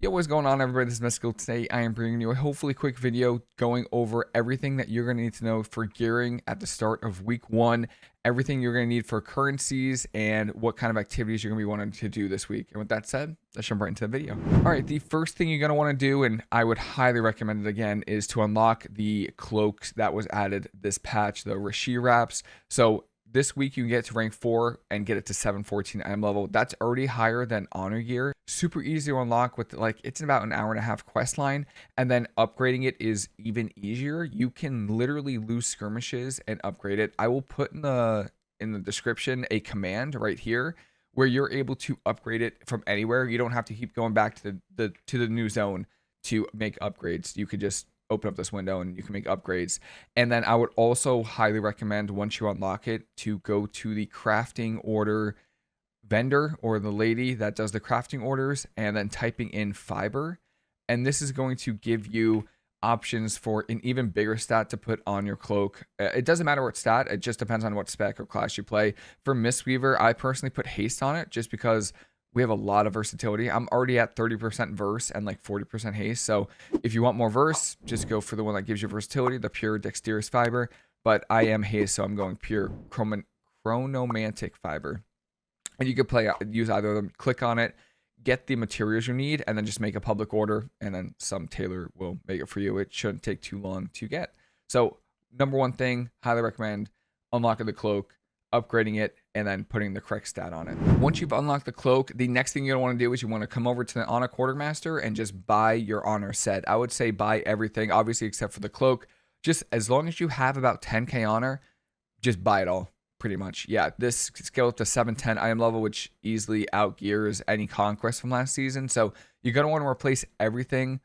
Yo, what's going on, everybody? This is Mystical. Today I am bringing you a hopefully quick video going over everything that you're going to need to know for gearing at the start of week 1, everything you're going to need for currencies, and what kind of activities you're going to be wanting to do this week. And with that said, let's jump right into the video. All right, the first thing you're going to want to do, and I would highly recommend it again, is to unlock the cloaks that was added this patch, the Reshii Wraps. So this week you can get to rank 4 and get it to 714 item level. That's already higher than honor gear. Super easy to unlock with, like, it's about an hour and a half quest line, and then upgrading it is even easier. You can literally lose skirmishes and upgrade it. I will put in the description a command right here where you're able to upgrade it from anywhere. You don't have to keep going back to the new zone to make upgrades. You could just open up this window and you can make upgrades. And then I would also highly recommend, once you unlock it, to go to the crafting order vendor or the lady that does the crafting orders, and then typing in fiber. And this is going to give you options for an even bigger stat to put on your cloak. It doesn't matter what stat, it just depends on what spec or class you play. For mistweaver, I personally put haste on it just because we have a lot of versatility. I'm already at 30% verse and like 40% haste. So if you want more verse, just go for the one that gives you versatility, the pure dexterous fiber. But I am haste, so I'm going pure chronomantic fiber. And you could use either of them. Click on it, get the materials you need, and then just make a public order, and then some tailor will make it for you. It shouldn't take too long to get. So number one thing, highly recommend unlocking the cloak, upgrading it, and then putting the correct stat on it. Once you've unlocked the cloak, the next thing you're gonna want to do is you want to come over to the honor quartermaster and just buy your honor set. I would say buy everything, obviously, except for the cloak. Just as long as you have about 10k honor, just buy it all. Pretty much, yeah. This scale up to 710 item level, which easily outgears any conquest from last season. So you're gonna want to replace everything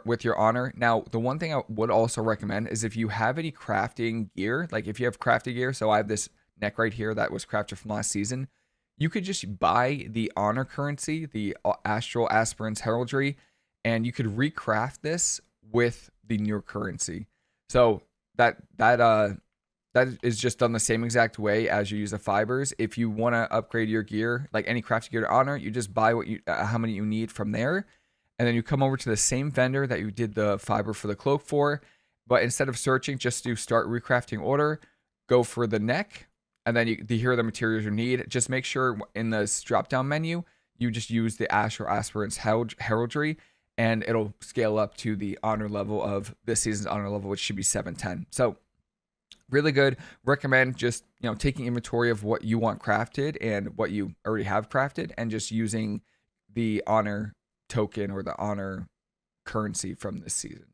with your honor. Now, the one thing I would also recommend is if you have any crafting gear, like if you have crafting gear. So I have this neck right here that was crafted from last season. You could just buy the honor currency, the astral aspirants heraldry, and you could recraft this with the new currency. So that is just done the same exact way as you use the fibers. If you want to upgrade your gear, like any crafting gear to honor, you just buy what how many you need from there, and then you come over to the same vendor that you did the fiber for the cloak for. But instead of searching, just do start recrafting order, go for the neck, and then here are the materials you need. Just make sure in this drop down menu you just use the astral aspirants heraldry, and it'll scale up to the honor level of this season's honor level, which should be 710. So really good. Recommend just, taking inventory of what you want crafted and what you already have crafted, and just using the honor token or the honor currency from this season.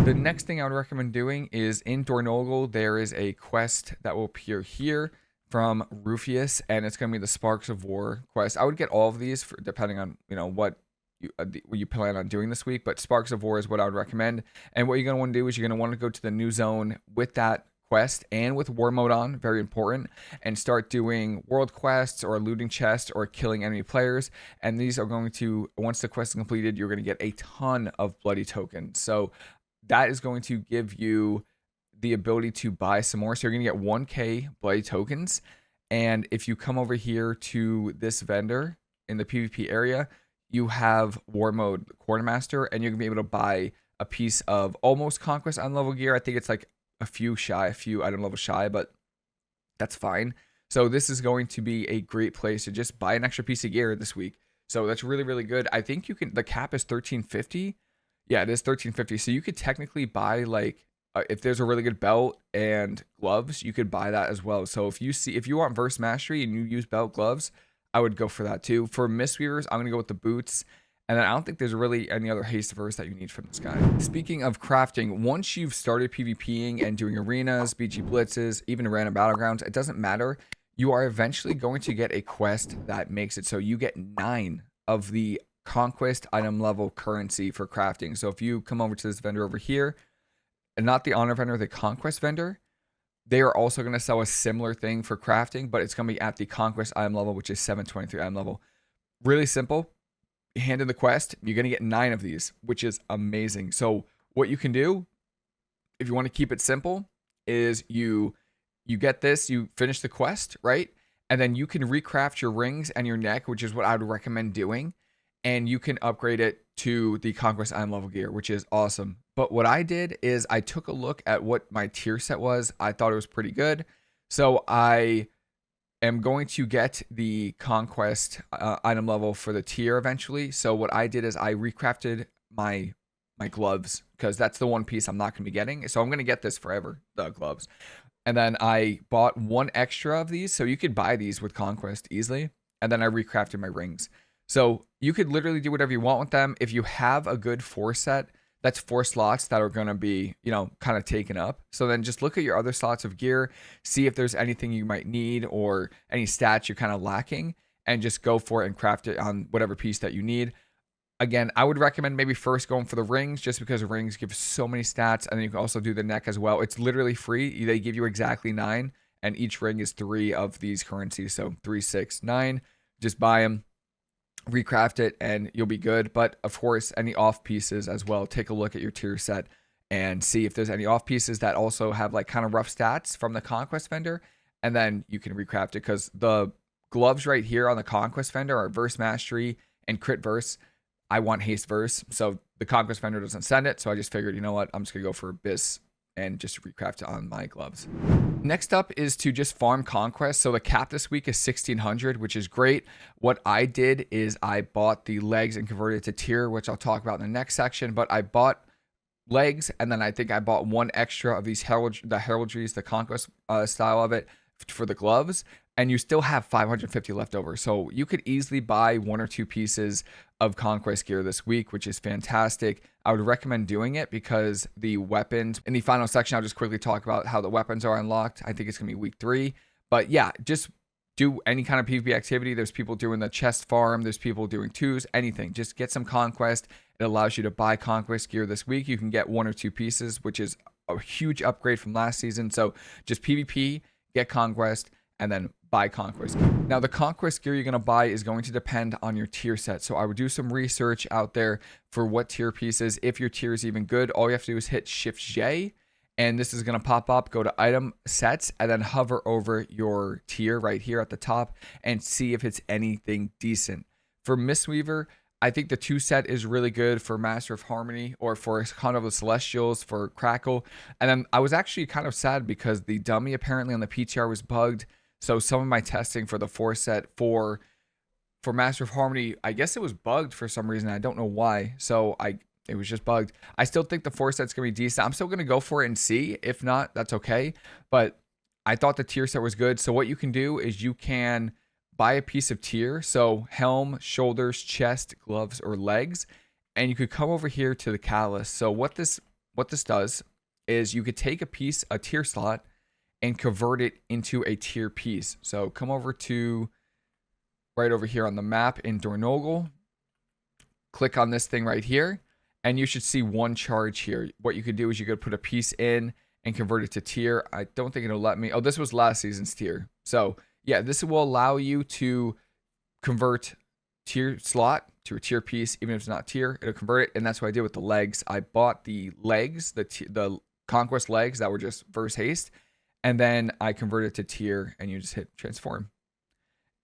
The next thing I would recommend doing is in Dornogle, there is a quest that will appear here from Rufius, and it's going to be the Sparks of War quest. I would get all of these depending on, what you plan on doing this week, but Sparks of War is what I would recommend. And what you're going to want to do is you're going to want to go to the new zone with that quest and with war mode on, very important, and start doing world quests or looting chests or killing enemy players. And these are going to, once the quest is completed, you're going to get a ton of bloody tokens. So that is going to give you the ability to buy some more. So you're going to get 1k bloody tokens. And if you come over here to this vendor in the PvP area, you have war mode quartermaster, and you're gonna be able to buy a piece of almost conquest on level gear. I think it's like a few item level shy, but that's fine. So this is going to be a great place to just buy an extra piece of gear this week. So that's really, really good. I think you can, the cap is 1350. Yeah, it is 1350. So you could technically buy, like, if there's a really good belt and gloves, you could buy that as well. So if you want verse mastery and you use belt gloves, I would go for that too. For mistweavers, I'm going to go with the boots. And then I don't think there's really any other haste verse that you need from this guy. Speaking of crafting, once you've started PvPing and doing arenas, BG blitzes, even random battlegrounds, it doesn't matter. You are eventually going to get a quest that makes it so you get 9 of the conquest item level currency for crafting. So if you come over to this vendor over here, and not the honor vendor, the conquest vendor, they are also going to sell a similar thing for crafting, but it's going to be at the conquest item level, which is 723 item level. Really simple. You hand in the quest, you're going to get 9 of these, which is amazing. So what you can do, if you want to keep it simple, is you get this, you finish the quest, right? and then you can recraft your rings and your neck, which is what I would recommend doing, and you can upgrade it to the Conquest Item level gear, which is awesome. But what I did is I took a look at what my tier set was. I thought it was pretty good, so I am going to get the Conquest item level for the tier eventually. So what I did is I recrafted my gloves, because that's the one piece I'm not going to be getting. So I'm going to get this forever, the gloves. And then I bought one extra of these, so you could buy these with Conquest easily. And then I recrafted my rings. So you could literally do whatever you want with them. If you have a good 4 set, that's 4 slots that are going to be, you know, kind of taken up. So then just look at your other slots of gear, see if there's anything you might need or any stats you're kind of lacking, and just go for it and craft it on whatever piece that you need. Again, I would recommend maybe first going for the rings, just because the rings give so many stats, and then you can also do the neck as well. It's literally free. They give you exactly 9, and each ring is 3 of these currencies. So 3, 6, 9. Just buy them, recraft it, and you'll be good. But of course, any off pieces as well. Take a look at your tier set and see if there's any off pieces that also have like kind of rough stats from the Conquest vendor, and then you can recraft it, because the gloves right here on the Conquest vendor are verse mastery and crit verse. I want haste verse, so the Conquest vendor doesn't send it, so I just figured, you know what, I'm just gonna go for Abyss and just recraft it on my gloves. Next up is to just farm Conquest. So the cap this week is 1600, which is great. What I did is I bought the legs and converted it to tier, which I'll talk about in the next section. But I bought legs, and then I think I bought one extra of these heraldries, the Conquest style of it, for the gloves, and you still have 550 left over. So you could easily buy 1 or 2 pieces of Conquest gear this week, which is fantastic. I would recommend doing it because the weapons in the final section, I'll just quickly talk about how the weapons are unlocked. I think it's gonna be week 3, but yeah, just do any kind of PvP activity. There's people doing the chest farm, there's people doing 2s, anything. Just get some Conquest. It allows you to buy Conquest gear this week. You can get 1 or 2 pieces, which is a huge upgrade from last season. So just PvP, get Conquest, and then buy Conquest gear. Now, the Conquest gear you're going to buy is going to depend on your tier set. So I would do some research out there for what tier pieces. If your tier is even good, all you have to do is hit Shift J, and this is going to pop up. Go to item sets, and then hover over your tier right here at the top and see if it's anything decent. For Mistweaver, I think the 2 set is really good for Master of Harmony, or for kind of the Celestials, for Crackle. And then I was actually kind of sad because the dummy apparently on the PTR was bugged. So some of my testing for the 4 set for Master of Harmony, I guess it was bugged for some reason. I don't know why. So it was just bugged. I still think the 4 set's gonna be decent. I'm still gonna go for it and see. If not, that's okay. But I thought the tier set was good. So what you can do is you can buy a piece of tier. So helm, shoulders, chest, gloves, or legs. And you could come over here to the catalyst. So what this does is you could take a tier slot and convert it into a tier piece. So come over to right over here on the map in Dornogle, click on this thing right here, and you should see 1 charge here. What you could do is you could put a piece in and convert it to tier. I don't think it'll let me. Oh, this was last season's tier. So yeah, this will allow you to convert tier slot to a tier piece, even if it's not tier, it'll convert it. And that's what I did with the legs. I bought the legs, the Conquest legs that were just verse haste, and then I convert it to tier, and you just hit transform,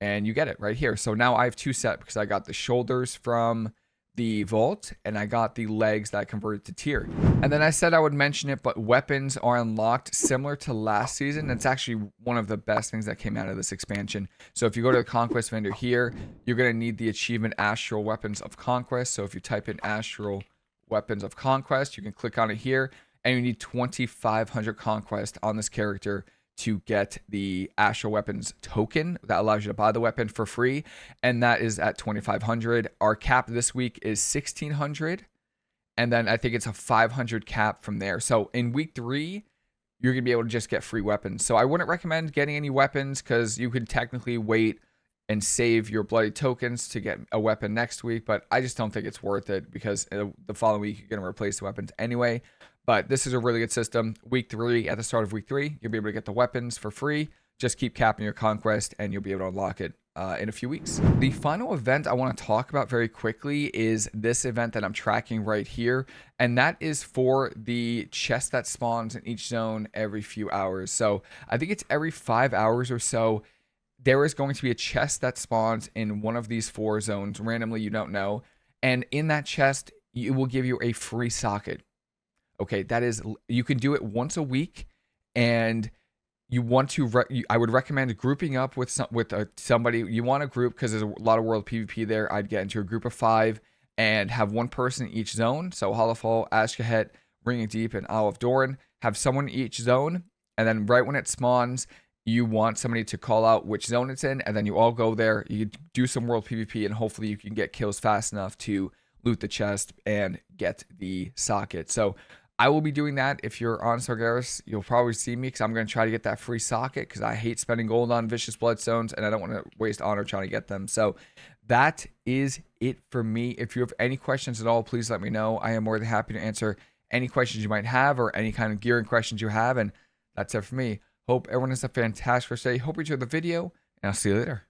and you get it right here. So now I have 2 set because I got the shoulders from the vault, and I got the legs that I converted to tier. And then I said I would mention it, but weapons are unlocked similar to last season. It's actually one of the best things that came out of this expansion. So if you go to the Conquest vendor here, you're going to need the achievement Astral Weapons of Conquest. So if you type in Astral Weapons of Conquest, you can click on it here, and you need 2,500 Conquest on this character to get the Astral Weapons token that allows you to buy the weapon for free, and that is at 2,500. Our cap this week is 1,600, and then I think it's a 500 cap from there. So in week 3, you're gonna be able to just get free weapons. So I wouldn't recommend getting any weapons, because you could technically wait and save your bloody tokens to get a weapon next week, but I just don't think it's worth it, because the following week you're gonna replace the weapons anyway. But this is a really good system. Week 3, at the start of week 3, you'll be able to get the weapons for free. Just keep capping your Conquest, and you'll be able to unlock it in a few weeks. The final event I want to talk about very quickly is this event that I'm tracking right here, and that is for the chest that spawns in each zone every few hours. So I think it's every 5 hours or so. there is going to be a chest that spawns in one of these 4 zones randomly, you don't know. And in that chest, it will give you a free socket. Okay, that is, you can do it once a week, and you want to, I would recommend grouping up with somebody. You want to group because there's a lot of world PvP there. I'd get into a group of 5 and have one person in each zone. So Hollowfall, Ashkahet, Ringing Deep, and Isle of Doran. Have someone in each zone, and then right when it spawns, you want somebody to call out which zone it's in, and then you all go there. You do some world PvP, and hopefully you can get kills fast enough to loot the chest and get the socket. So I will be doing that. If you're on Sargeras, you'll probably see me because I'm going to try to get that free socket because I hate spending gold on Vicious Bloodstones and I don't want to waste honor trying to get them. So that is it for me. If you have any questions at all, please let me know. I am more than happy to answer any questions you might have or any kind of gearing questions you have. And that's it for me. Hope everyone has a fantastic day. Hope you enjoyed the video, and I'll see you later.